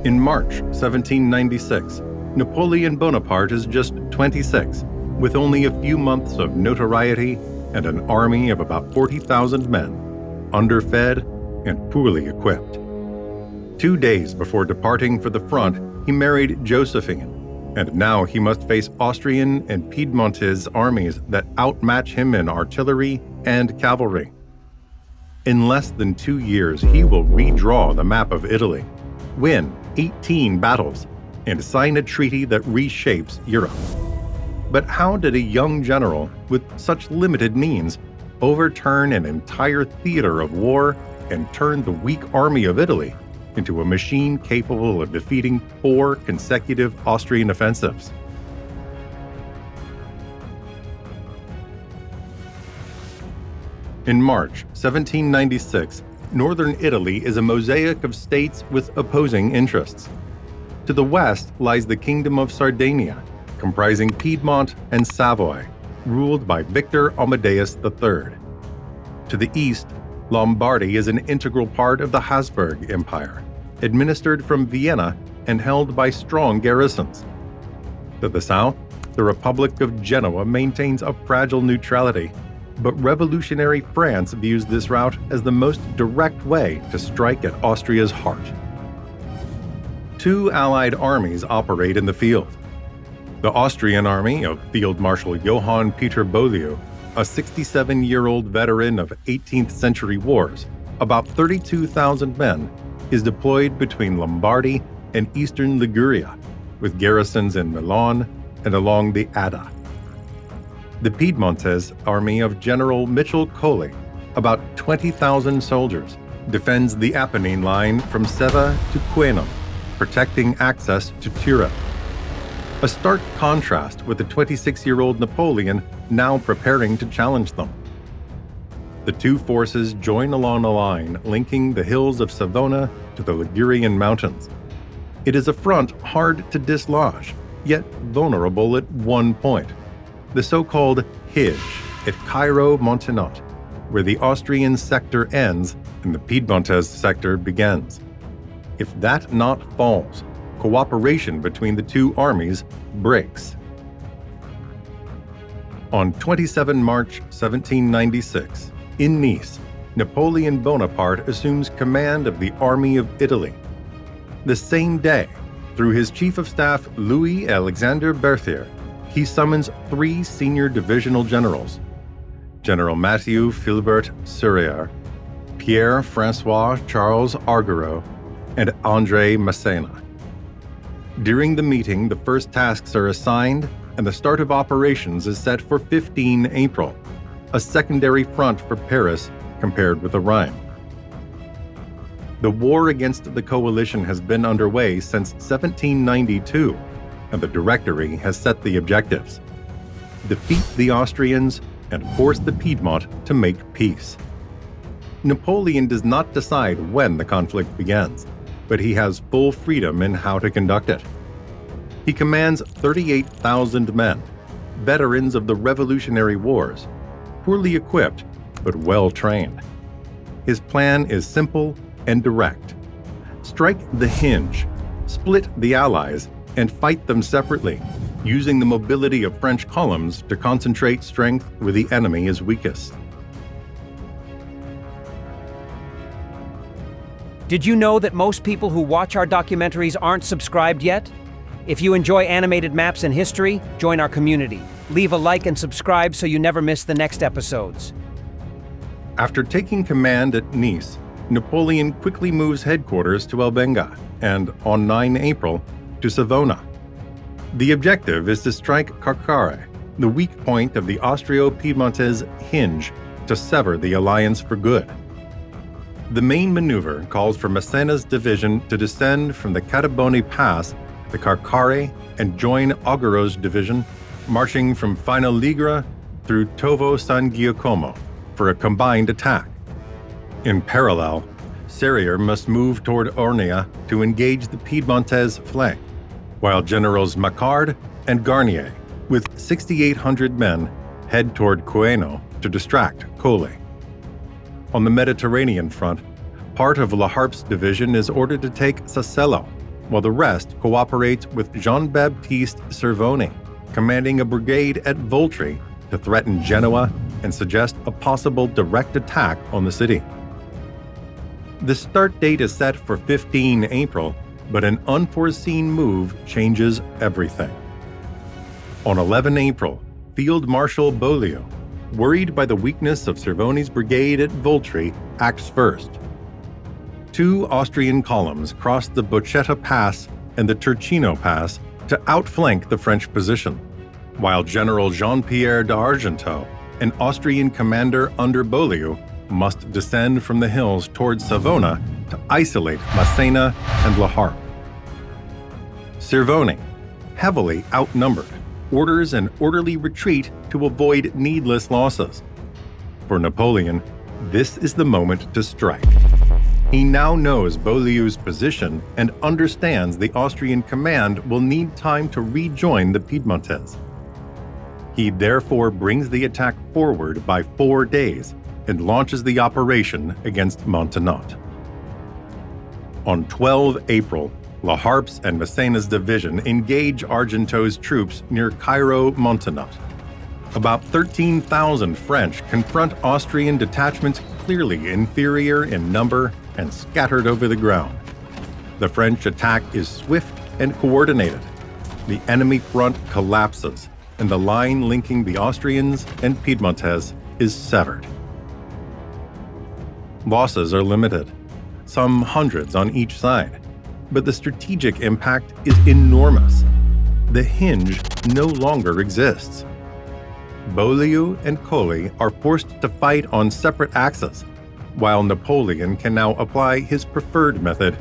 In March 1796, Napoleon Bonaparte is just 26, with only a few months of notoriety and an army of about 40,000 men, underfed and poorly equipped. 2 days before departing for the front, he married Josephine, and now he must face Austrian and Piedmontese armies that outmatch him in artillery and cavalry. In less than 2 years, he will redraw the map of Italy, win 18 battles, and sign a treaty that reshapes Europe. But how did a young general with such limited means overturn an entire theater of war and turn the weak army of Italy into a machine capable of defeating 4 consecutive Austrian offensives? In March 1796, northern Italy is a mosaic of states with opposing interests. To the west lies the Kingdom of Sardinia, comprising Piedmont and Savoy, ruled by Victor Amadeus III. To the east, Lombardy is an integral part of the Habsburg Empire, administered from Vienna and held by strong garrisons. To the south, the Republic of Genoa maintains a fragile neutrality, but revolutionary France views this route as the most direct way to strike at Austria's heart. 2 Allied armies operate in the field. The Austrian army of Field Marshal Johann Peter Beaulieu, a 67-year-old veteran of 18th century wars, about 32,000 men, is deployed between Lombardy and eastern Liguria, with garrisons in Milan and along the Adda. The Piedmontese army of General Mitchell Coley, about 20,000 soldiers, defends the Apennine line from Seva to Queno, protecting access to Turin. A stark contrast with the 26-year-old Napoleon now preparing to challenge them. The 2 forces join along a line linking the hills of Savona to the Ligurian mountains. It is a front hard to dislodge, yet vulnerable at one point, the so-called hinge at Cairo Montenotte, where the Austrian sector ends and the Piedmontese sector begins. If that knot falls, cooperation between the 2 armies breaks. On 27 March 1796, in Nice, Napoleon Bonaparte assumes command of the Army of Italy. The same day, through his Chief of Staff Louis-Alexandre Berthier, he summons 3 senior divisional generals: General Mathieu Philibert Serrurier, Pierre-François Charles Augereau, and André Massena. During the meeting, the first tasks are assigned, and the start of operations is set for 15 April, a secondary front for Paris compared with the Rhine. The war against the coalition has been underway since 1792, and the Directory has set the objectives: defeat the Austrians and force the Piedmont to make peace. Napoleon does not decide when the conflict begins, but he has full freedom in how to conduct it. He commands 38,000 men, veterans of the Revolutionary Wars, poorly equipped but well trained. His plan is simple and direct. Strike the hinge, split the Allies, and fight them separately, using the mobility of French columns to concentrate strength where the enemy is weakest. Did you know that most people who watch our documentaries aren't subscribed yet? If you enjoy animated maps and history, join our community. Leave a like and subscribe so you never miss the next episodes. After taking command at Nice, Napoleon quickly moves headquarters to Albenga and, on 9 April, to Savona. The objective is to strike Carcare, the weak point of the Austro-Piedmontese hinge, to sever the alliance for good. The main maneuver calls for Massena's division to descend from the Cataboni Pass to Carcare and join Augereau's division, marching from Finaligra through Tovo San Giacomo for a combined attack. In parallel, Serrurier must move toward Ornea to engage the Piedmontese flank, while Generals Macquard and Garnier, with 6,800 men, head toward Queno to distract Coley. On the Mediterranean front, part of La Harpe's division is ordered to take Sassello, while the rest cooperates with Jean-Baptiste Cervoni, commanding a brigade at Voltri to threaten Genoa and suggest a possible direct attack on the city. The start date is set for 15 April, but an unforeseen move changes everything. On 11 April, Field Marshal Beaulieu, worried by the weakness of Cervoni's brigade at Voltri, acts first. 2 Austrian columns cross the Bochetta Pass and the Turchino Pass to outflank the French position, while General Jean-Pierre d'Argenteau, an Austrian commander under Beaulieu, must descend from the hills towards Savona to isolate Massena and La Harpe. Cervoni, heavily outnumbered, orders an orderly retreat to avoid needless losses. For Napoleon, this is the moment to strike. He now knows Beaulieu's position and understands the Austrian command will need time to rejoin the Piedmontese. He therefore brings the attack forward by 4 days and launches the operation against Montenotte. On 12 April, La Harpe's and Massena's division engage Argenteau's troops near Cairo Montenotte. About 13,000 French confront Austrian detachments clearly inferior in number and scattered over the ground. The French attack is swift and coordinated. The enemy front collapses, and the line linking the Austrians and Piedmontese is severed. Losses are limited, some hundreds on each side, but the strategic impact is enormous. The hinge no longer exists. Beaulieu and Colli are forced to fight on separate axes, while Napoleon can now apply his preferred method: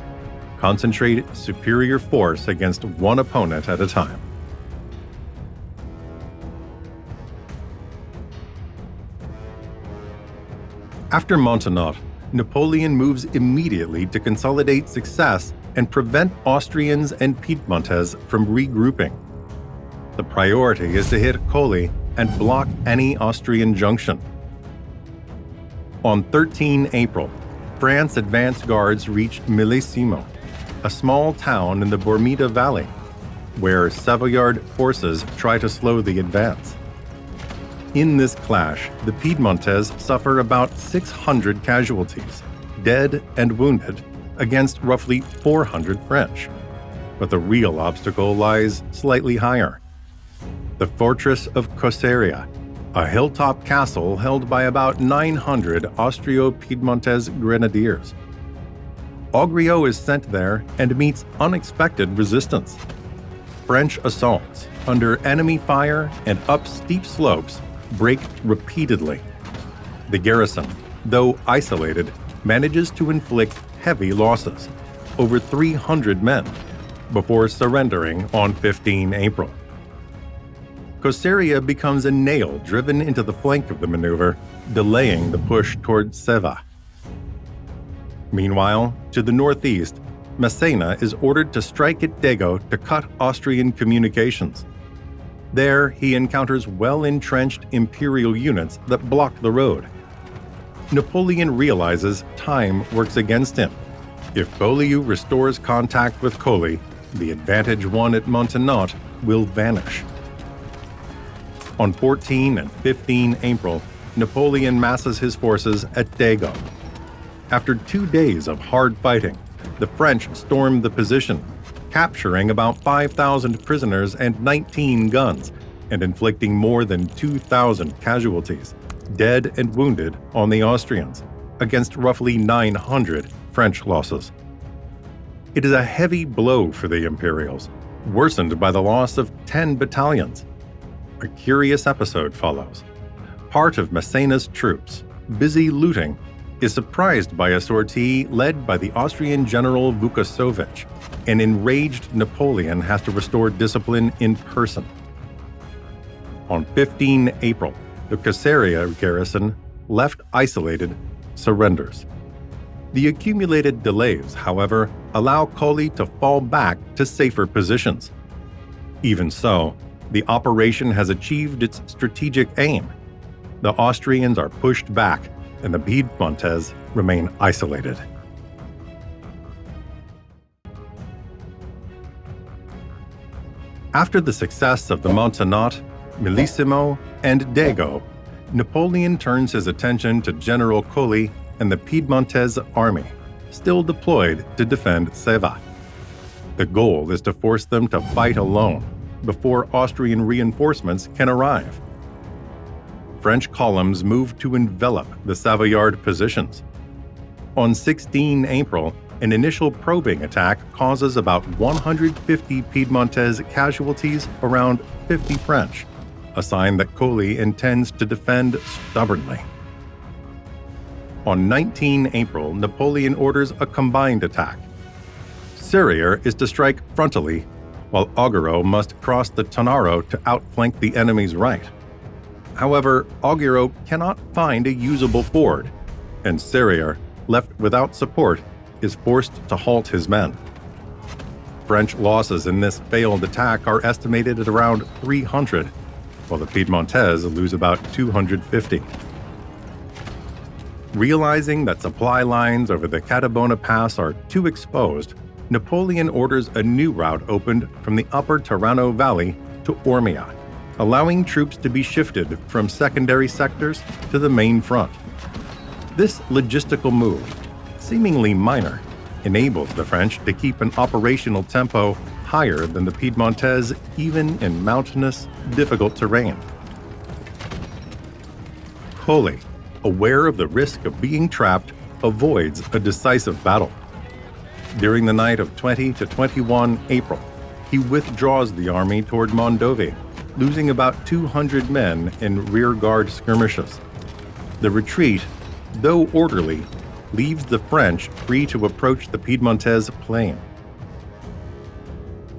concentrate superior force against one opponent at a time. After Montenotte, Napoleon moves immediately to consolidate success and prevent Austrians and Piedmontese from regrouping. The priority is to hit Colli and block any Austrian junction. On 13 April, France advance guards reach Millesimo, a small town in the Bormida Valley, where Savoyard forces try to slow the advance. In this clash, the Piedmontese suffer about 600 casualties, dead and wounded, against roughly 400 French. But the real obstacle lies slightly higher. The fortress of Cosseria, a hilltop castle held by about 900 Austro-Piedmontese grenadiers. Augereau is sent there and meets unexpected resistance. French assaults, under enemy fire and up steep slopes, break repeatedly. The garrison, though isolated, manages to inflict heavy losses, over 300 men, before surrendering on 15 April. Cosseria becomes a nail driven into the flank of the maneuver, delaying the push towards Seva. Meanwhile, to the northeast, Massena is ordered to strike at Dego to cut Austrian communications. There, he encounters well-entrenched imperial units that block the road. Napoleon realizes time works against him. If Beaulieu restores contact with Colli, the advantage won at Montenotte will vanish. On 14 and 15 April, Napoleon masses his forces at Dego. After 2 days of hard fighting, the French stormed the position, capturing about 5,000 prisoners and 19 guns, and inflicting more than 2,000 casualties, dead and wounded, on the Austrians, against roughly 900 French losses. It is a heavy blow for the Imperials, worsened by the loss of 10 battalions. A curious episode follows. Part of Massena's troops, busy looting, is surprised by a sortie led by the Austrian general Vukasovic. An enraged Napoleon has to restore discipline in person. On 15 April, the Cosseria garrison, left isolated, surrenders. The accumulated delays, however, allow Colli to fall back to safer positions. Even so, the operation has achieved its strategic aim. The Austrians are pushed back, and the Piedmontese remain isolated. After the success of the Montenotte, Millesimo, and Dago, Napoleon turns his attention to General Colli and the Piedmontese army, still deployed to defend Ceva. The goal is to force them to fight alone before Austrian reinforcements can arrive. French columns move to envelop the Savoyard positions. On 16 April, an initial probing attack causes about 150 Piedmontese casualties, around 50 French, a sign that Colli intends to defend stubbornly. On 19 April, Napoleon orders a combined attack. Serrier is to strike frontally, while Augereau must cross the Tonaro to outflank the enemy's right. However, Augereau cannot find a usable ford, and Serrier, left without support, is forced to halt his men. French losses in this failed attack are estimated at around 300, while the Piedmontese lose about 250. Realizing that supply lines over the Catabona Pass are too exposed, Napoleon orders a new route opened from the upper Terano Valley to Ormia, allowing troops to be shifted from secondary sectors to the main front. This logistical move, seemingly minor, enables the French to keep an operational tempo higher than the Piedmontese even in mountainous, difficult terrain. Colli, aware of the risk of being trapped, avoids a decisive battle. During the night of 20 to 21 April, he withdraws the army toward Mondovì, losing about 200 men in rearguard skirmishes. The retreat, though orderly, leaves the French free to approach the Piedmontese plain.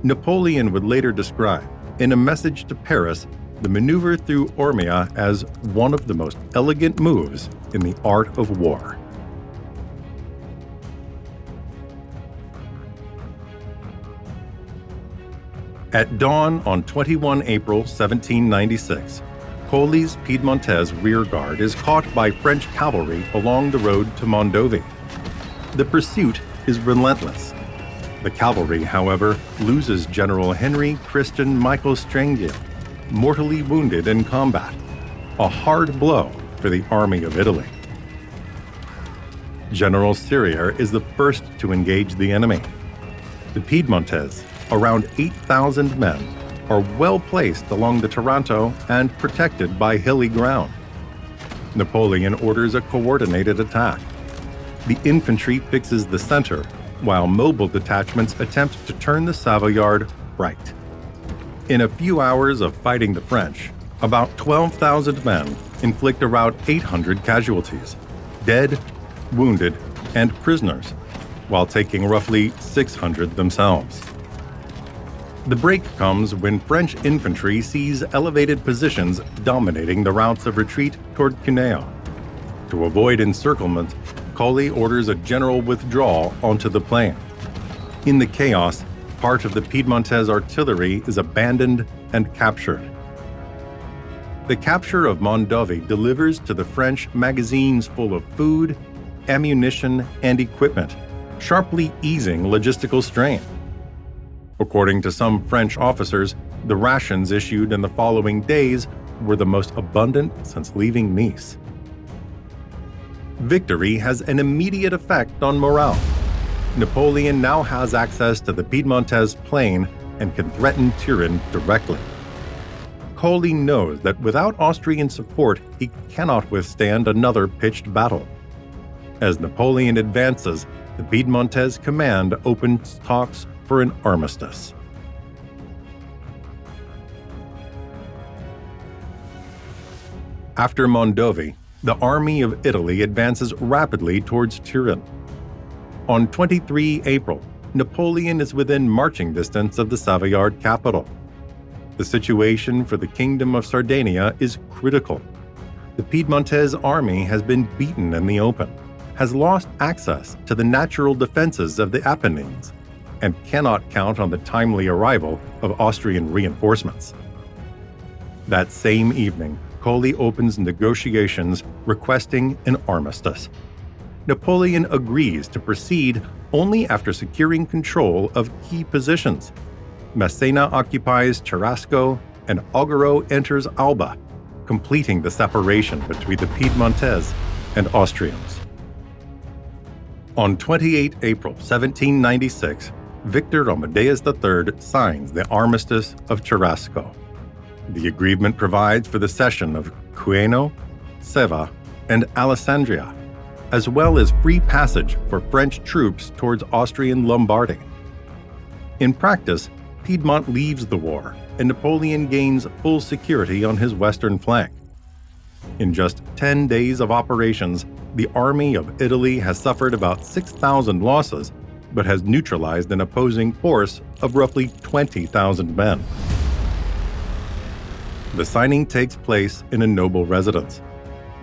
Napoleon would later describe, in a message to Paris, the maneuver through Ormia as one of the most elegant moves in the art of war. At dawn on 21 April 1796, Colli's Piedmontese rearguard is caught by French cavalry along the road to Mondovì. The pursuit is relentless. The cavalry, however, loses General Henry Christian Michael Strangier, mortally wounded in combat, a hard blow for the Army of Italy. General Serrier is the first to engage the enemy. The Piedmontese, around 8,000 men, are well placed along the Taranto and protected by hilly ground. Napoleon orders a coordinated attack. The infantry fixes the center, while mobile detachments attempt to turn the Savoyard right. In a few hours of fighting the French, about 12,000 men inflict around 800 casualties, dead, wounded, and prisoners, while taking roughly 600 themselves. The break comes when French infantry seize elevated positions dominating the routes of retreat toward Cuneo. To avoid encirclement, Colli orders a general withdrawal onto the plain. In the chaos, part of the Piedmontese artillery is abandoned and captured. The capture of Mondovì delivers to the French magazines full of food, ammunition, and equipment, sharply easing logistical strain. According to some French officers, the rations issued in the following days were the most abundant since leaving Nice. Victory has an immediate effect on morale. Napoleon now has access to the Piedmontese plain and can threaten Turin directly. Colli knows that without Austrian support, he cannot withstand another pitched battle. As Napoleon advances, the Piedmontese command opens talks for an armistice. After Mondovì, the Army of Italy advances rapidly towards Turin. On 23 April, Napoleon is within marching distance of the Savoyard capital. The situation for the Kingdom of Sardinia is critical. The Piedmontese army has been beaten in the open, has lost access to the natural defenses of the Apennines, and cannot count on the timely arrival of Austrian reinforcements. That same evening, Colli opens negotiations requesting an armistice. Napoleon agrees to proceed only after securing control of key positions. Massena occupies Cherasco, and Auguero enters Alba, completing the separation between the Piedmontese and Austrians. On 28 April 1796, Victor Amadeus III signs the Armistice of Cherasco. The agreement provides for the cession of Cueno, Seva, and Alessandria, as well as free passage for French troops towards Austrian Lombardy. In practice, Piedmont leaves the war, and Napoleon gains full security on his western flank. In just 10 days of operations, the Army of Italy has suffered about 6,000 losses, but has neutralized an opposing force of roughly 20,000 men. The signing takes place in a noble residence.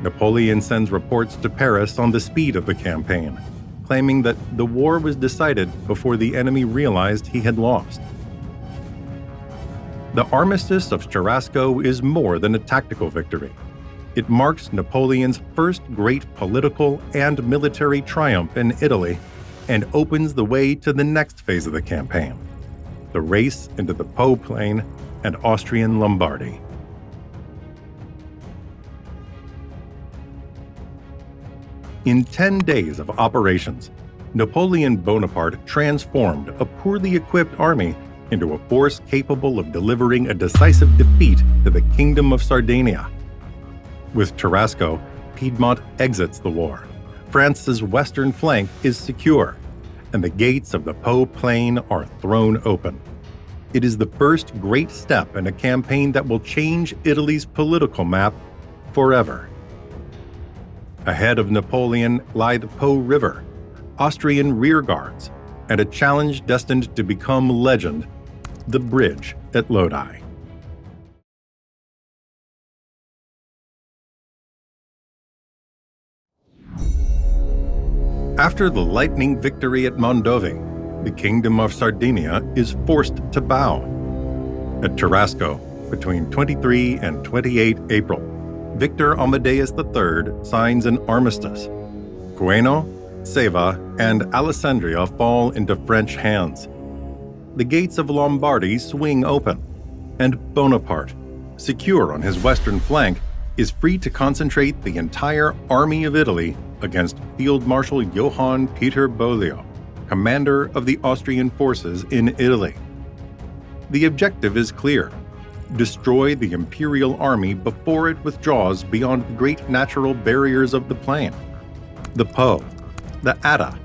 Napoleon sends reports to Paris on the speed of the campaign, claiming that the war was decided before the enemy realized he had lost. The Armistice of Cherasco is more than a tactical victory. It marks Napoleon's first great political and military triumph in Italy and opens the way to the next phase of the campaign, the race into the Po Plain and Austrian Lombardy. In 10 days of operations, Napoleon Bonaparte transformed a poorly equipped army into a force capable of delivering a decisive defeat to the Kingdom of Sardinia. With Cherasco, Piedmont exits the war. France's western flank is secure, and the gates of the Po Plain are thrown open. It is the first great step in a campaign that will change Italy's political map forever. Ahead of Napoleon lie the Po River, Austrian rearguards, and a challenge destined to become legend, the bridge at Lodi. After the lightning victory at Mondovì, the Kingdom of Sardinia is forced to bow. At Cherasco, between 23 and 28 April, Victor Amadeus III signs an armistice. Cueno, Seva, and Alessandria fall into French hands. The gates of Lombardy swing open, and Bonaparte, secure on his western flank, is free to concentrate the entire Army of Italy against Field Marshal Johann Peter Beaulieu, commander of the Austrian forces in Italy. The objective is clear: destroy the imperial army before it withdraws beyond the great natural barriers of the plain, the Po, the Adda,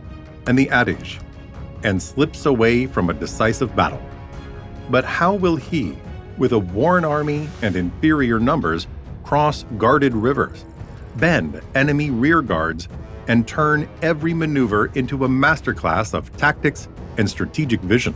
and the Adige, and slips away from a decisive battle. But how will he, with a worn army and inferior numbers, cross guarded rivers, bend enemy rearguards, and turn every maneuver into a masterclass of tactics and strategic vision?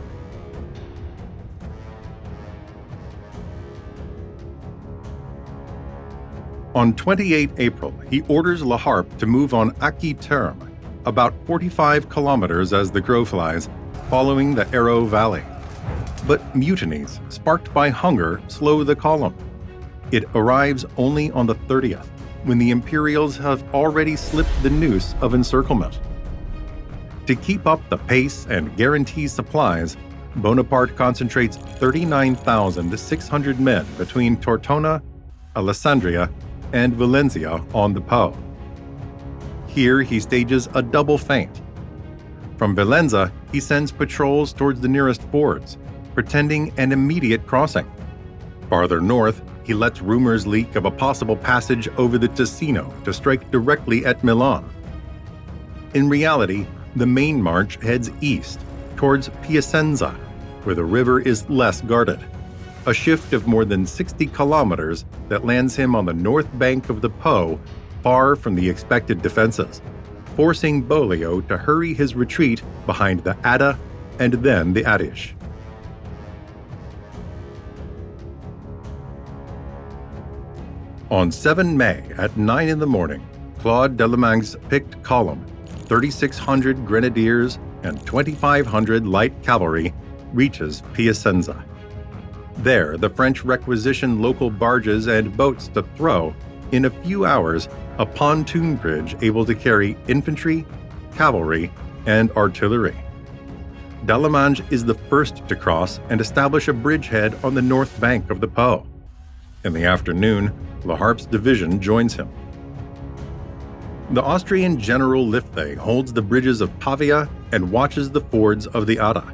On 28 April, he orders La Harpe to move on Aqui-Terme, about 45 kilometers as the crow flies, following the Arrow Valley. But mutinies, sparked by hunger, slow the column. It arrives only on the 30th, when the Imperials have already slipped the noose of encirclement. To keep up the pace and guarantee supplies, Bonaparte concentrates 39,600 men between Tortona, Alessandria, and Valencia on the Po. Here he stages a double feint. From Valenza, he sends patrols towards the nearest fords, pretending an immediate crossing. Farther north, he lets rumors leak of a possible passage over the Ticino to strike directly at Milan. In reality, the main march heads east, towards Piacenza, where the river is less guarded, a shift of more than 60 kilometers that lands him on the north bank of the Po, far from the expected defenses, forcing Beaulieu to hurry his retreat behind the Adda and then the Adige. On 7 May at 9 in the morning, Claude Delamain's picked column, 3,600 grenadiers and 2,500 light cavalry, reaches Piacenza. There, the French requisition local barges and boats to throw, in a few hours, a pontoon bridge able to carry infantry, cavalry, and artillery. Delamangre is the first to cross and establish a bridgehead on the north bank of the Po. In the afternoon, La Harpe's division joins him. The Austrian general Lifte holds the bridges of Pavia and watches the fords of the Adda.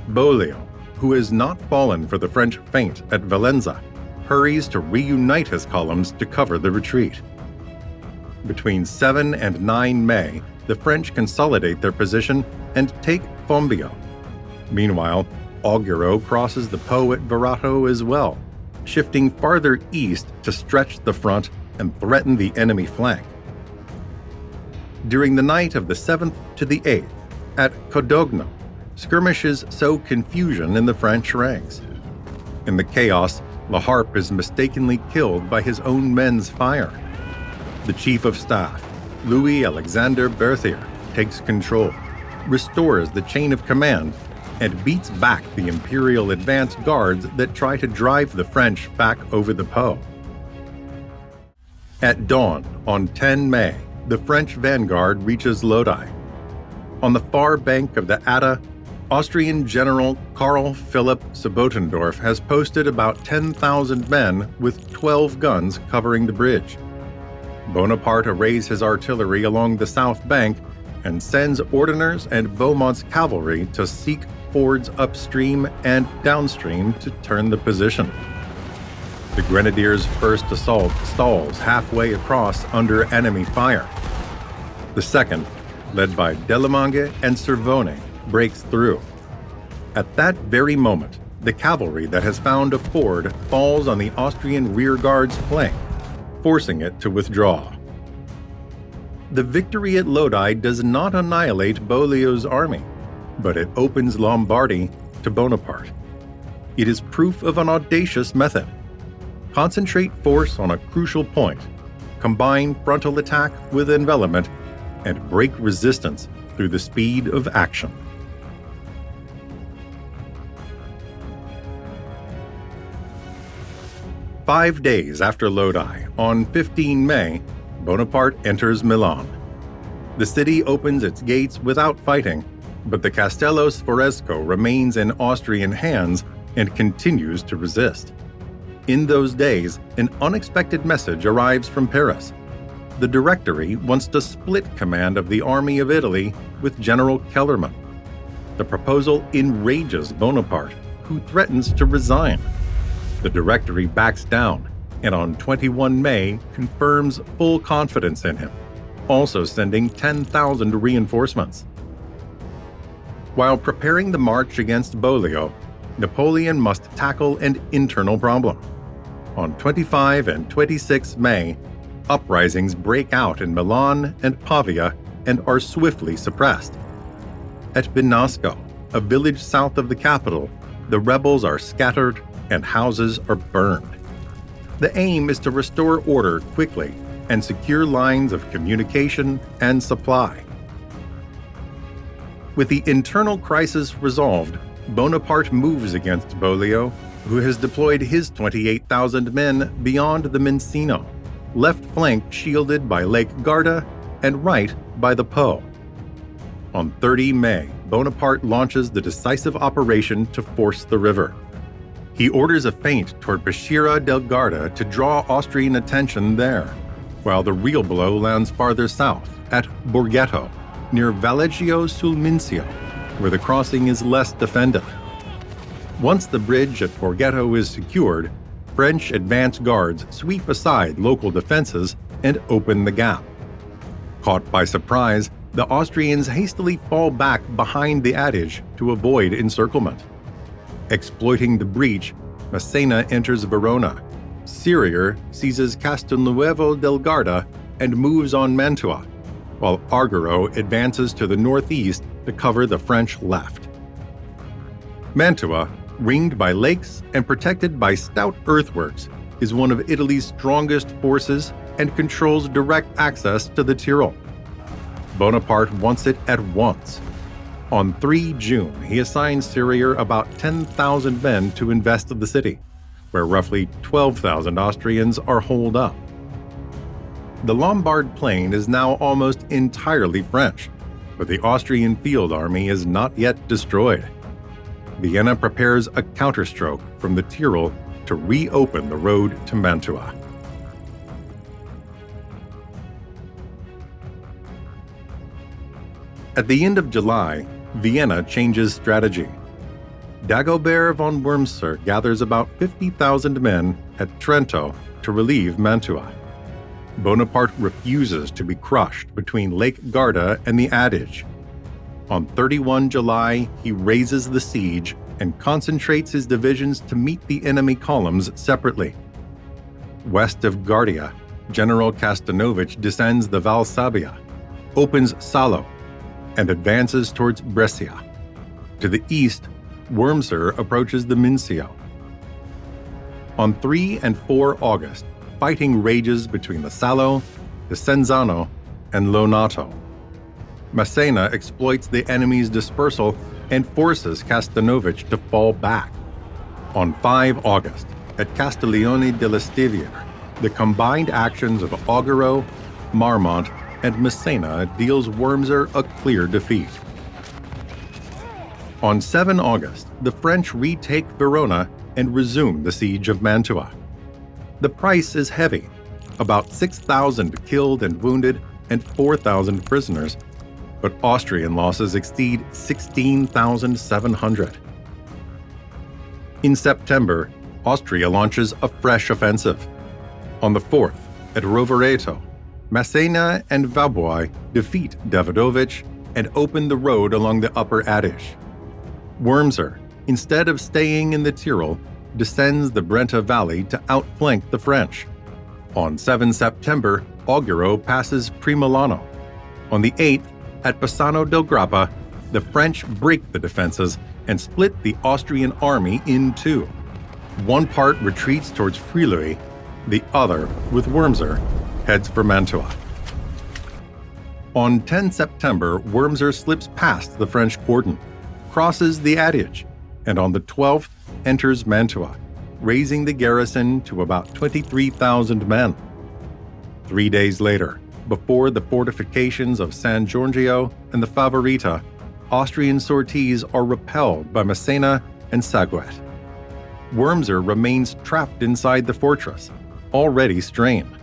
Beaulieu, who has not fallen for the French feint at Valenza, hurries to reunite his columns to cover the retreat. Between 7 and 9 May, the French consolidate their position and take Fombio. Meanwhile, Augureau crosses the Po at Verato as well, shifting farther east to stretch the front and threaten the enemy flank. During the night of the 7th to the 8th, at Codogno, skirmishes sow confusion in the French ranks. In the chaos, La Harpe is mistakenly killed by his own men's fire. The chief of staff, Louis-Alexandre Berthier, takes control, restores the chain of command, and beats back the imperial advance guards that try to drive the French back over the Po. At dawn on 10 May, the French vanguard reaches Lodi. On the far bank of the Adda, Austrian General Karl Philipp Sabotendorf has posted about 10,000 men with 12 guns covering the bridge. Bonaparte arrays his artillery along the south bank and sends Ordonners and Beaumont's cavalry to seek fords upstream and downstream to turn the position. The Grenadiers' first assault stalls halfway across under enemy fire. The second, led by Delamangre and Cervone, breaks through. At that very moment, the cavalry that has found a ford falls on the Austrian rearguard's flank, forcing it to withdraw. The victory at Lodi does not annihilate Beaulieu's army, but it opens Lombardy to Bonaparte. It is proof of an audacious method. Concentrate force on a crucial point, combine frontal attack with envelopment, and break resistance through the speed of action. Five days after Lodi, on 15 May, Bonaparte enters Milan. The city opens its gates without fighting, but the Castello Sforzesco remains in Austrian hands and continues to resist. In those days, an unexpected message arrives from Paris. The Directory wants to split command of the Army of Italy with General Kellerman. The proposal enrages Bonaparte, who threatens to resign. The Directory backs down, and on 21 May confirms full confidence in him, also sending 10,000 reinforcements. While preparing the march against Beaulieu, Napoleon must tackle an internal problem. On 25 and 26 May, uprisings break out in Milan and Pavia and are swiftly suppressed. At Binasco, a village south of the capital, the rebels are scattered and houses are burned. The aim is to restore order quickly and secure lines of communication and supply. With the internal crisis resolved, Bonaparte moves against Beaulieu, who has deployed his 28,000 men beyond the Millesimo, left flank shielded by Lake Garda and right by the Po. On 30 May, Bonaparte launches the decisive operation to force the river. He orders a feint toward Peschiera del Garda to draw Austrian attention there, while the real blow lands farther south at Borghetto, near Valleggio sul Mincio, where the crossing is less defended. Once the bridge at Borghetto is secured, French advance guards sweep aside local defenses and open the gap. Caught by surprise, the Austrians hastily fall back behind the Adige to avoid encirclement. Exploiting the breach, Massena enters Verona. Serrier seizes Castelnuovo del Garda and moves on Mantua, while Augureau advances to the northeast to cover the French left. Mantua, ringed by lakes and protected by stout earthworks, is one of Italy's strongest forces and controls direct access to the Tyrol. Bonaparte wants it at once. On 3 June, he assigns Serrier about 10,000 men to invest the city, where roughly 12,000 Austrians are holed up. The Lombard plain is now almost entirely French. but the Austrian field army is not yet destroyed. Vienna prepares a counterstroke from the Tyrol to reopen the road to Mantua. At the end of July, Vienna changes strategy. Dagobert von Wurmser gathers about 50,000 men at Trento to relieve Mantua. Bonaparte refuses to be crushed between Lake Garda and the Adige. On 31 July, he raises the siege and concentrates his divisions to meet the enemy columns separately. West of Gardia, General Kastanovich descends the Val Sabbia, opens Salo, and advances towards Brescia. To the east, Wurmser approaches the Mincio. On 3 and 4 August, fighting rages between the Salo, the Cenzano, and Lonato. Massena exploits the enemy's dispersal and forces Kastanovich to fall back. On 5 August, at Castiglione della Stiviere, the combined actions of Augereau, Marmont, and Massena deals Wurmser a clear defeat. On 7 August, the French retake Verona and resume the siege of Mantua. The price is heavy, about 6,000 killed and wounded and 4,000 prisoners, but Austrian losses exceed 16,700. In September, Austria launches a fresh offensive. On the 4th, at Rovereto, Massena and Vaubois defeat Davidovich and open the road along the Upper Adige. Wurmser, instead of staying in the Tyrol, descends the Brenta Valley to outflank the French. On 7 September, Augereau passes Primilano. On the 8th, at Bassano del Grappa, the French break the defenses and split the Austrian army in two. One part retreats towards Friuli, the other, with Wurmser, heads for Mantua. On 10 September, Wurmser slips past the French cordon, crosses the Adige, and on the 12th enters Mantua, raising the garrison to about 23,000 men. 3 days later, before the fortifications of San Giorgio and the Favorita, Austrian sorties are repelled by Massena and Saguet. Wurmser remains trapped inside the fortress, already strained.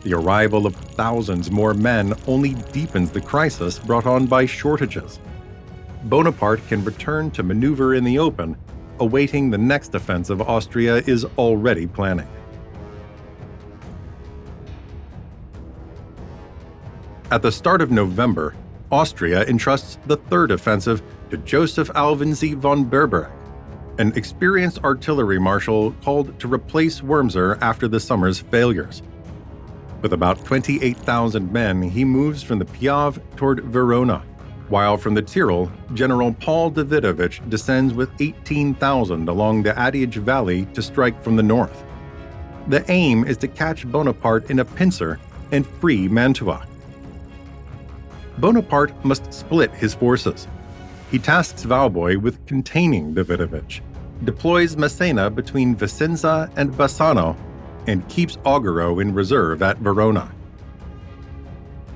The arrival of thousands more men only deepens the crisis brought on by shortages. Bonaparte can return to maneuver in the open, awaiting the next offensive Austria is already planning. At the start of November, Austria entrusts the third offensive to Joseph Alvensi von Berberich, an experienced artillery marshal called to replace Wurmser after the summer's failures. With about 28,000 men, he moves from the Piave toward Verona, while from the Tyrol, General Paul Davidovich descends with 18,000 along the Adige Valley to strike from the north. The aim is to catch Bonaparte in a pincer and free Mantua. Bonaparte must split his forces. He tasks Vaubois with containing Davidovich, deploys Massena between Vicenza and Bassano, and keeps Augereau in reserve at Verona.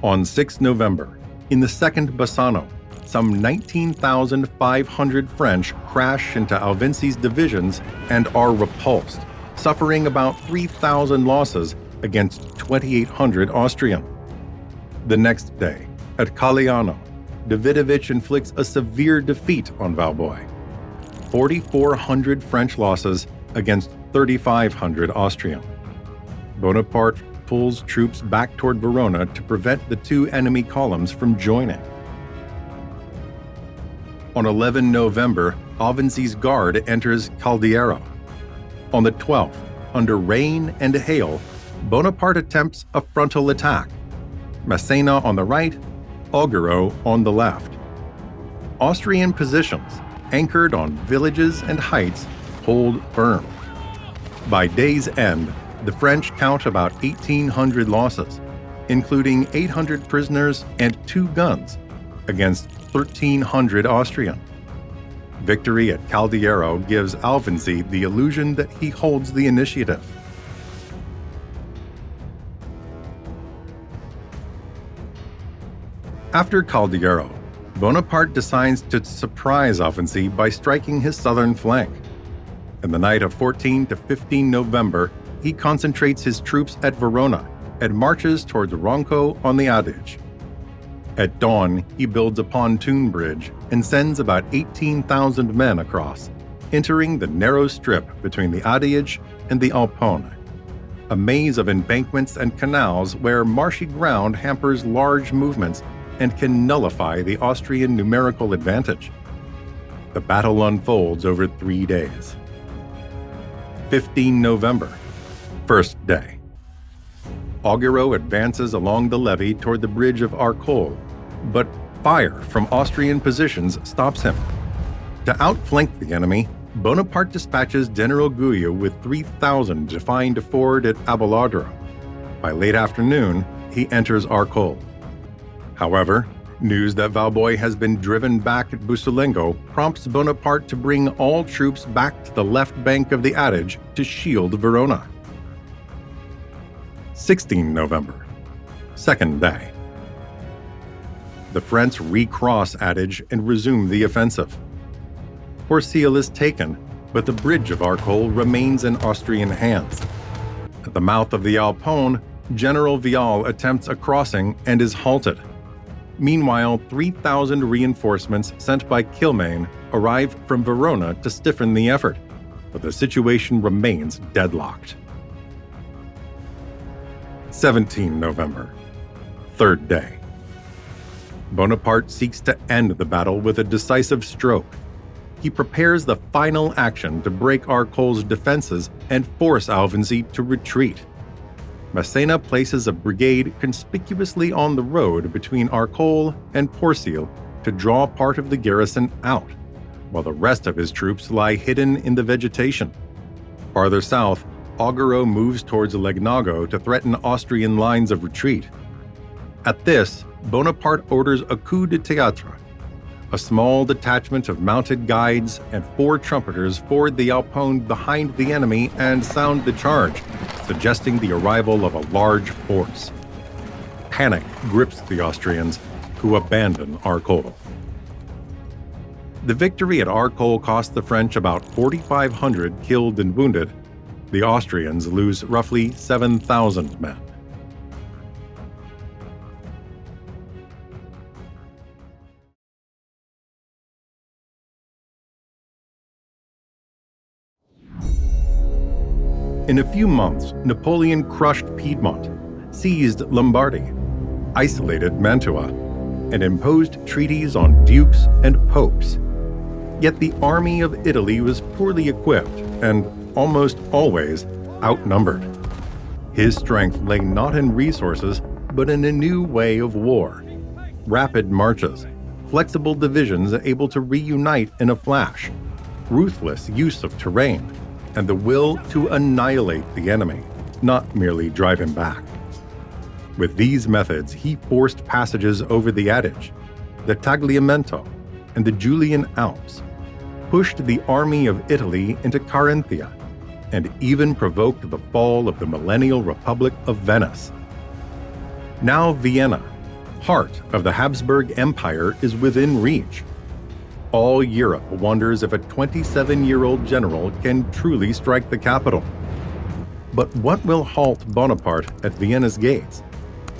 On 6 November, in the 2nd Bassano, some 19,500 French crash into Alvensi's divisions and are repulsed, suffering about 3,000 losses against 2,800 Austrian. The next day, at Cagliano, Davidovich inflicts a severe defeat on Vaubois. 4,400 French losses against 3,500 Austrian. Bonaparte pulls troops back toward Verona to prevent the two enemy columns from joining. On 11 November, Alvensi's guard enters Caldiero. On the 12th, under rain and hail, Bonaparte attempts a frontal attack. Massena on the right, Augereau on the left. Austrian positions, anchored on villages and heights, hold firm. By day's end, the French count about 1,800 losses, including 800 prisoners and 2 guns, against 1,300 Austrian. Victory at Caldiero gives Alvensi the illusion that he holds the initiative. After Caldiero, Bonaparte decides to surprise offensive by striking his southern flank. In the night of 14 to 15 November, he concentrates his troops at Verona and marches towards Ronco on the Adige. At dawn, he builds a pontoon bridge and sends about 18,000 men across, entering the narrow strip between the Adige and the Alpone, a maze of embankments and canals where marshy ground hampers large movements and can nullify the Austrian numerical advantage. The battle unfolds over 3 days. 15 November, first day. Auguero advances along the levee toward the bridge of Arcole, but fire from Austrian positions stops him. To outflank the enemy, Bonaparte dispatches General Gouye with 3,000 to find a ford at Abelardre. By late afternoon, he enters Arcole. However, news that Valboy has been driven back at Busolengo prompts Bonaparte to bring all troops back to the left bank of the Adige to shield Verona. 16 November, second day. The French recross Adige and resume the offensive. Porciel is taken, but the bridge of Arcole remains in Austrian hands. At the mouth of the Alpone, General Vial attempts a crossing and is halted. Meanwhile, 3,000 reinforcements sent by Kilmaine arrive from Verona to stiffen the effort, but the situation remains deadlocked. 17 November, third day. Bonaparte seeks to end the battle with a decisive stroke. He prepares the final action to break Arcole's defenses and force Alvensi to retreat. Massena places a brigade conspicuously on the road between Arcole and Porciel to draw part of the garrison out, while the rest of his troops lie hidden in the vegetation. Farther south, Auguero moves towards Legnago to threaten Austrian lines of retreat. At this, Bonaparte orders a coup de théâtre. A small detachment of mounted guides and 4 trumpeters ford the Alpone behind the enemy and sound the charge, suggesting the arrival of a large force. Panic grips the Austrians, who abandon Arcole. The victory at Arcole cost the French about 4,500 killed and wounded. The Austrians lose roughly 7,000 men. In a few months, Napoleon crushed Piedmont, seized Lombardy, isolated Mantua, and imposed treaties on dukes and popes. Yet the army of Italy was poorly equipped and almost always outnumbered. His strength lay not in resources, but in a new way of war. Rapid marches, flexible divisions able to reunite in a flash, ruthless use of terrain, and the will to annihilate the enemy, not merely drive him back. With these methods, he forced passages over the Adige, the Tagliamento, and the Julian Alps, pushed the army of Italy into Carinthia, and even provoked the fall of the millennial Republic of Venice. Now Vienna, heart of the Habsburg Empire, is within reach. All Europe wonders if a 27-year-old general can truly strike the capital. But what will halt Bonaparte at Vienna's gates?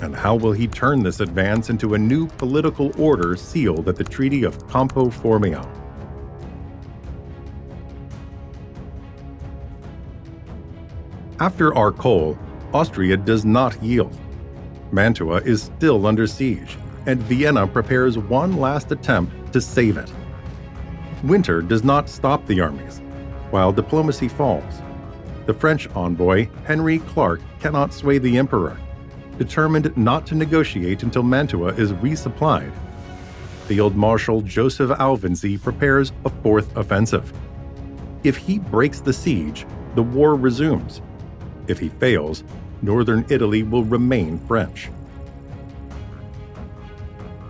And how will he turn this advance into a new political order sealed at the Treaty of Campo Formio? After Arcole, Austria does not yield. Mantua is still under siege, and Vienna prepares one last attempt to save it. Winter does not stop the armies, while diplomacy falls. The French envoy, Henry Clark, cannot sway the emperor, determined not to negotiate until Mantua is resupplied. Field Marshal Joseph Alvensi prepares a fourth offensive. If he breaks the siege, the war resumes. If he fails, northern Italy will remain French.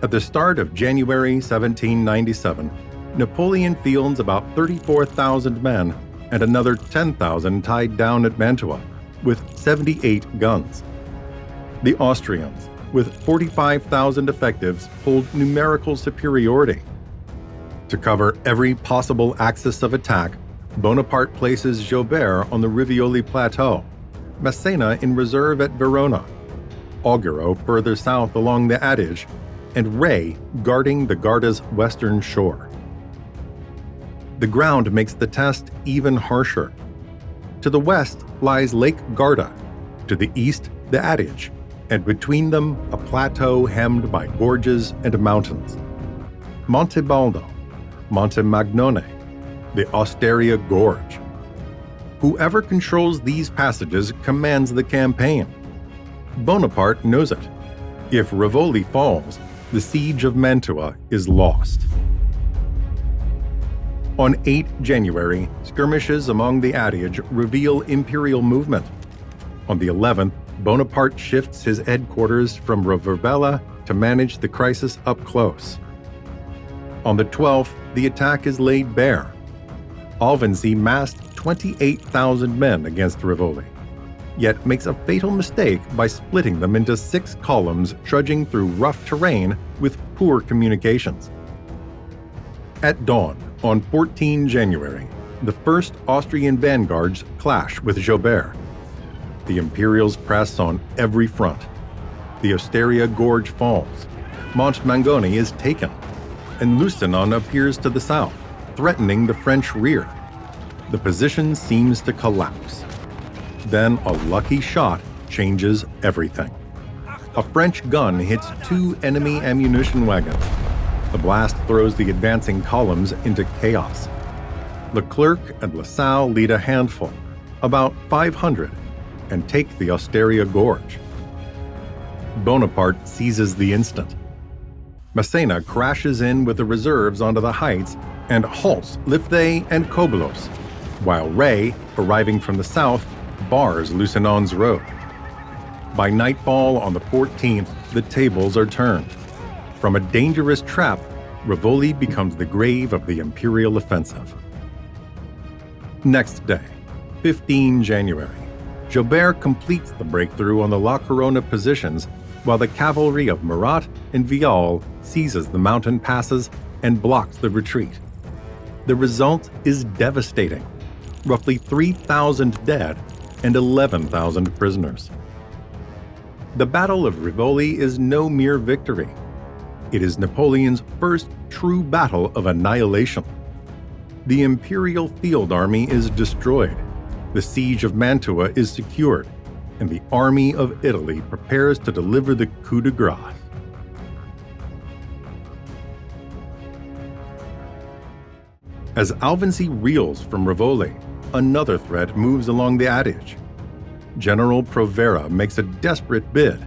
At the start of January 1797, Napoleon fields about 34,000 men and another 10,000 tied down at Mantua, with 78 guns. The Austrians, with 45,000 effectives, hold numerical superiority. To cover every possible axis of attack, Bonaparte places Joubert on the Rivoli plateau, Massena in reserve at Verona, Auguero further south along the Adige, and Ray guarding the Garda's western shore. The ground makes the test even harsher. To the west lies Lake Garda, to the east the Adige, and between them a plateau hemmed by gorges and mountains. Monte Baldo, Monte Magnone, the Osteria Gorge. Whoever controls these passages commands the campaign. Bonaparte knows it. If Rivoli falls, the siege of Mantua is lost. On 8 January, skirmishes among the Adige reveal imperial movement. On the 11th, Bonaparte shifts his headquarters from Roverbella to manage the crisis up close. On the 12th, the attack is laid bare. Alvensi massed 28,000 men against Rivoli, yet makes a fatal mistake by splitting them into 6 columns trudging through rough terrain with poor communications. At dawn, on 14 January, the first Austrian vanguards clash with Joubert. The Imperials press on every front. The Osteria Gorge falls. Montmangoni is taken, and Lusignan appears to the south, threatening the French rear. The position seems to collapse. Then a lucky shot changes everything. A French gun hits 2 enemy ammunition wagons. The blast throws the advancing columns into chaos. Leclerc and LaSalle lead a handful, about 500, and take the Osteria Gorge. Bonaparte seizes the instant. Massena crashes in with the reserves onto the heights and halts Liffey and Koblos, while Ray, arriving from the south, bars Lusignan's road. By nightfall on the 14th, the tables are turned. From a dangerous trap, Rivoli becomes the grave of the imperial offensive. Next day, 15 January, Joubert completes the breakthrough on the La Corona positions, while the cavalry of Murat and Vial seizes the mountain passes and blocks the retreat. The result is devastating: roughly 3,000 dead and 11,000 prisoners. The Battle of Rivoli is no mere victory. It is Napoleon's first true battle of annihilation. The imperial field army is destroyed, the siege of Mantua is secured, and the army of Italy prepares to deliver the coup de grace. As Alvensi reels from Rivoli, another threat moves along the Adige. General Provera makes a desperate bid.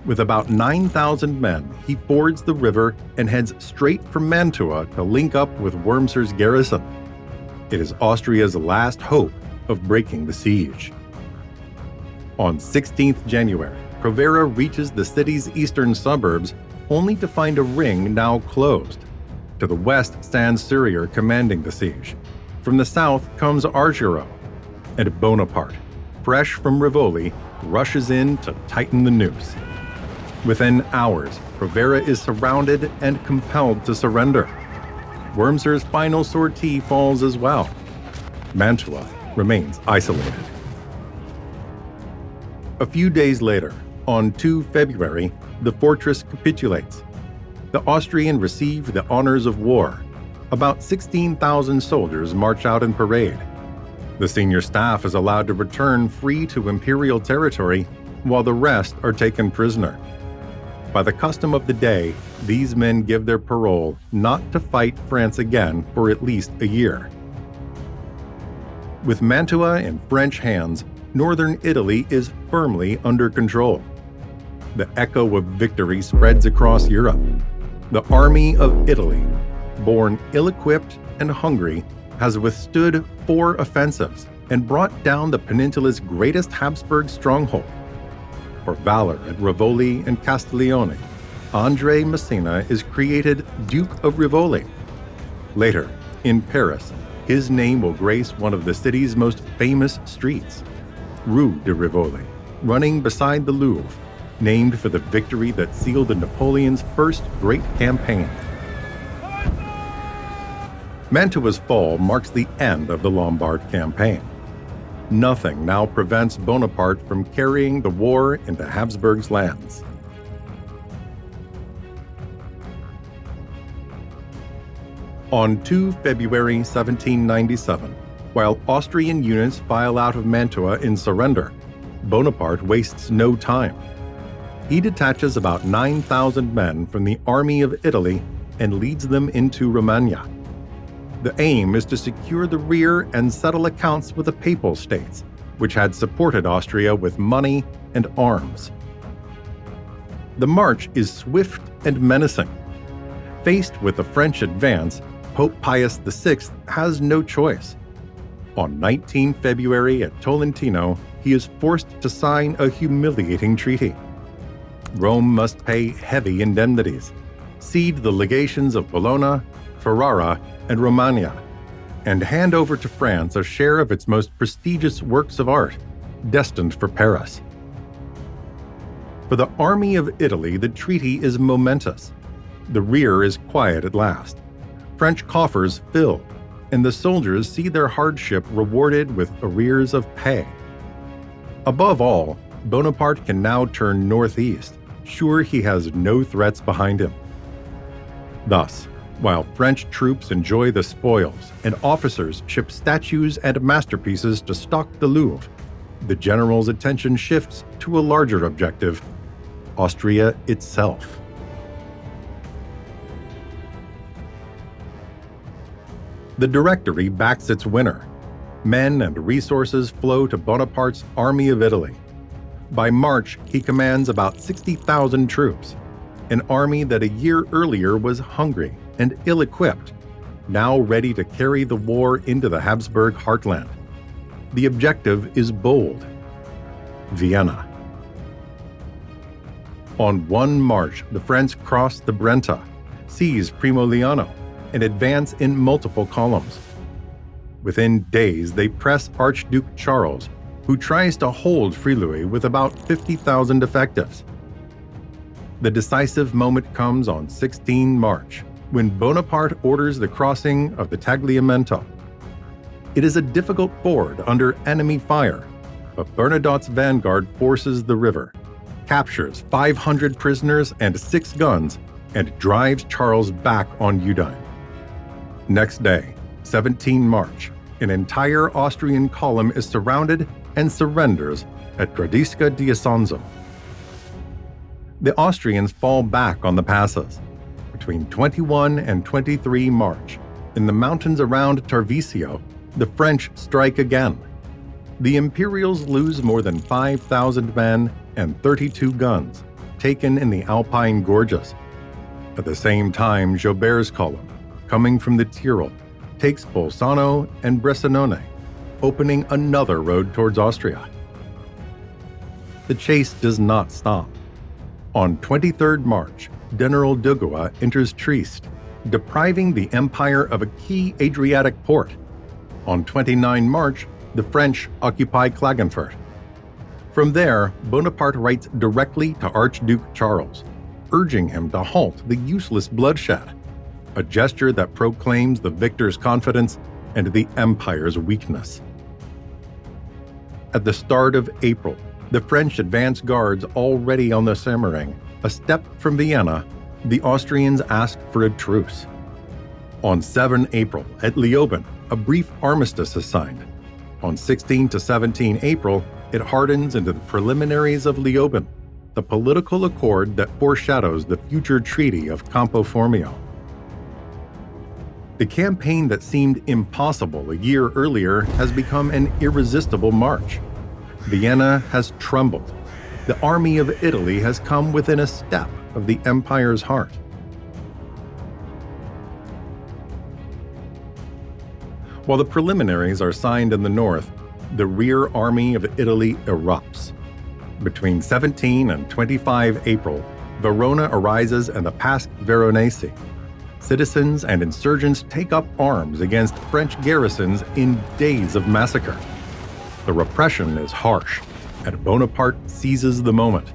With about 9,000 men, he fords the river and heads straight for Mantua to link up with Wormser's garrison. It is Austria's last hope of breaking the siege. On 16th January, Provera reaches the city's eastern suburbs, only to find a ring now closed. To the west stands Serrier commanding the siege. From the south comes Argiro, and Bonaparte, fresh from Rivoli, rushes in to tighten the noose. Within hours, Provera is surrounded and compelled to surrender. Wormser's final sortie falls as well. Mantua remains isolated. A few days later, on 2 February, the fortress capitulates. The Austrian receive the honors of war. About 16,000 soldiers march out in parade. The senior staff is allowed to return free to imperial territory, while the rest are taken prisoner. By the custom of the day, these men give their parole not to fight France again for at least a year. With Mantua in French hands, northern Italy is firmly under control. The echo of victory spreads across Europe. The army of Italy, born ill-equipped and hungry, has withstood 4 offensives and brought down the peninsula's greatest Habsburg stronghold. For valor at Rivoli and Castiglione, André Massena is created Duke of Rivoli. Later, in Paris, his name will grace one of the city's most famous streets, Rue de Rivoli, running beside the Louvre, named for the victory that sealed Napoleon's first great campaign. Mantua's fall marks the end of the Lombard campaign. Nothing now prevents Bonaparte from carrying the war into Habsburg's lands. On 2 February 1797, while Austrian units file out of Mantua in surrender, Bonaparte wastes no time. He detaches about 9,000 men from the army of Italy and leads them into Romagna. The aim is to secure the rear and settle accounts with the Papal States, which had supported Austria with money and arms. The march is swift and menacing. Faced with the French advance, Pope Pius VI has no choice. On 19 February at Tolentino, he is forced to sign a humiliating treaty. Rome must pay heavy indemnities, cede the legations of Bologna, Ferrara, and Romagna, and hand over to France a share of its most prestigious works of art, destined for Paris. For the army of Italy, the treaty is momentous. The rear is quiet at last. French coffers fill, and the soldiers see their hardship rewarded with arrears of pay. Above all, Bonaparte can now turn northeast, sure he has no threats behind him. Thus, while French troops enjoy the spoils and officers ship statues and masterpieces to stock the Louvre, the general's attention shifts to a larger objective: Austria itself. The Directory backs its winner. Men and resources flow to Bonaparte's Army of Italy. By March, he commands about 60,000 troops, an army that a year earlier was hungry and ill-equipped, now ready to carry the war into the Habsburg heartland. The objective is bold: Vienna. On 1 March, the French cross the Brenta, seize Primo-Liano, and advance in multiple columns. Within days, they press Archduke Charles, who tries to hold Friuli with about 50,000 effectives. The decisive moment comes on 16 March, when Bonaparte orders the crossing of the Tagliamento. It is a difficult ford under enemy fire, but Bernadotte's vanguard forces the river, captures 500 prisoners and 6 guns, and drives Charles back on Udine. Next day, 17 March, an entire Austrian column is surrounded and surrenders at Gradisca di Isonzo. The Austrians fall back on the passes. Between 21 and 23 March, in the mountains around Tarvisio, the French strike again. The Imperials lose more than 5,000 men and 32 guns, taken in the Alpine gorges. At the same time, Jobert's column, coming from the Tyrol, takes Bolzano and Bressanone, opening another road towards Austria. The chase does not stop. On 23 March, General Dugois enters Trieste, depriving the empire of a key Adriatic port. On 29 March, the French occupy Klagenfurt. From there, Bonaparte writes directly to Archduke Charles, urging him to halt the useless bloodshed, a gesture that proclaims the victor's confidence and the empire's weakness. At the start of April, the French advance guards already on the Semmering, a step from Vienna, the Austrians ask for a truce. On 7 April, at Leoben, a brief armistice is signed. On 16 to 17 April, it hardens into the preliminaries of Leoben, the political accord that foreshadows the future treaty of Campo Formio. The campaign that seemed impossible a year earlier has become an irresistible march. Vienna has trembled. The army of Italy has come within a step of the empire's heart. While the preliminaries are signed in the north, the rear army of Italy erupts. Between 17 and 25 April, Verona arises in the Pass Veronese. Citizens and insurgents take up arms against French garrisons in days of massacre. The repression is harsh, and Bonaparte seizes the moment.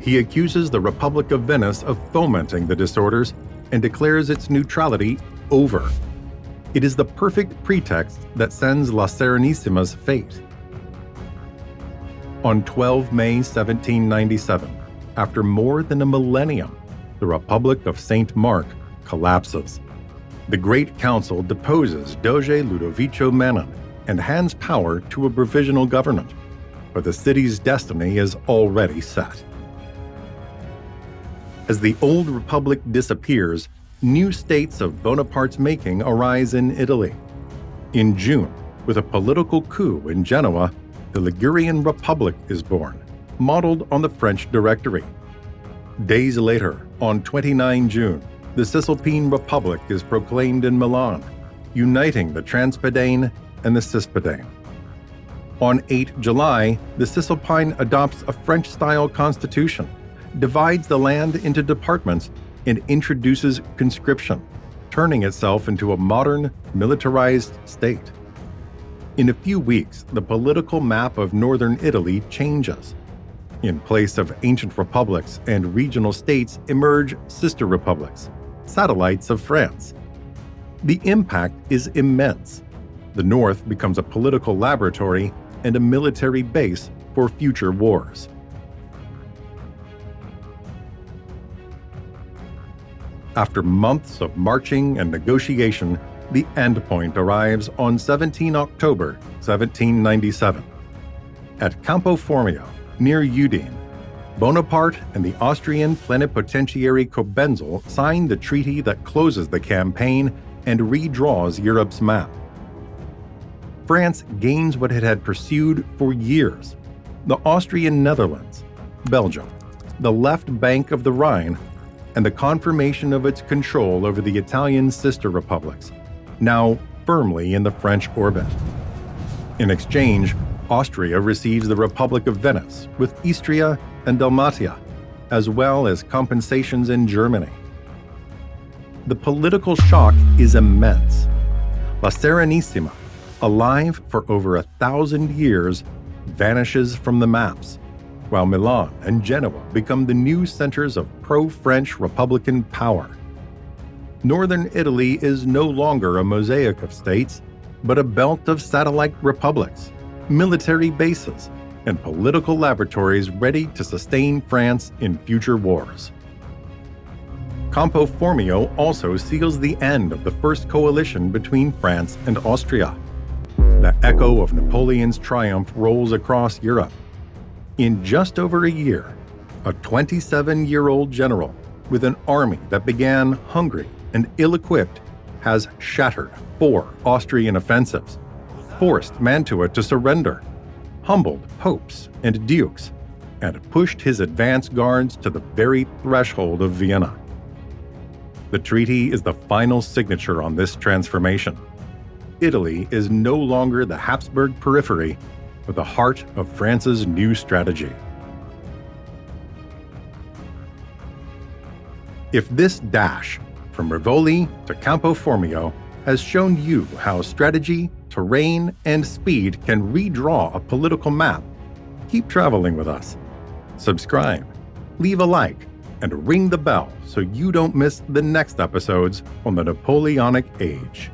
he accuses the Republic of Venice of fomenting the disorders and declares its neutrality over. It is the perfect pretext that sends La Serenissimi's fate. On 12 May 1797, after more than a millennium, the Republic of St. Mark collapses. The Great Council deposes Doge Ludovico Manon and hands power to a provisional government, but the city's destiny is already set. As the old republic disappears, new states of Bonaparte's making arise in Italy. In June, with a political coup in Genoa, the Ligurian Republic is born, modeled on the French Directory. Days later, on 29 June, the Cisalpine Republic is proclaimed in Milan, uniting the Transpadane and the Cispadane. On 8 July, the Cisalpine adopts a French-style constitution, divides the land into departments, and introduces conscription, turning itself into a modern, militarized state. In a few weeks, the political map of northern Italy changes. In place of ancient republics and regional states emerge sister republics, satellites of France. The impact is immense. The north becomes a political laboratory and a military base for future wars. After months of marching and negotiation, the endpoint arrives on 17 October 1797. At Campo Formio, near Udine, Bonaparte and the Austrian plenipotentiary Cobenzl sign the treaty that closes the campaign and redraws Europe's map. France gains what it had pursued for years: the Austrian Netherlands, Belgium, the left bank of the Rhine, and the confirmation of its control over the Italian sister republics, now firmly in the French orbit. In exchange, Austria receives the Republic of Venice with Istria and Dalmatia, as well as compensations in Germany. The political shock is immense. La Serenissima, alive for over 1,000 years, vanishes from the maps, while Milan and Genoa become the new centers of pro-French Republican power. Northern Italy is no longer a mosaic of states, but a belt of satellite republics, military bases, and political laboratories ready to sustain France in future wars. Campo Formio also seals the end of the first coalition between France and Austria. The echo of Napoleon's triumph rolls across Europe. In just over a year, a 27-year-old general with an army that began hungry and ill-equipped has shattered 4 Austrian offensives, forced Mantua to surrender, humbled popes and dukes, and pushed his advance guards to the very threshold of Vienna. The treaty is the final signature on this transformation. Italy is no longer the Habsburg periphery, but the heart of France's new strategy. If this dash from Rivoli to Campo Formio has shown you how strategy, terrain, and speed can redraw a political map, keep traveling with us. Subscribe, leave a like, and ring the bell so you don't miss the next episodes on the Napoleonic Age.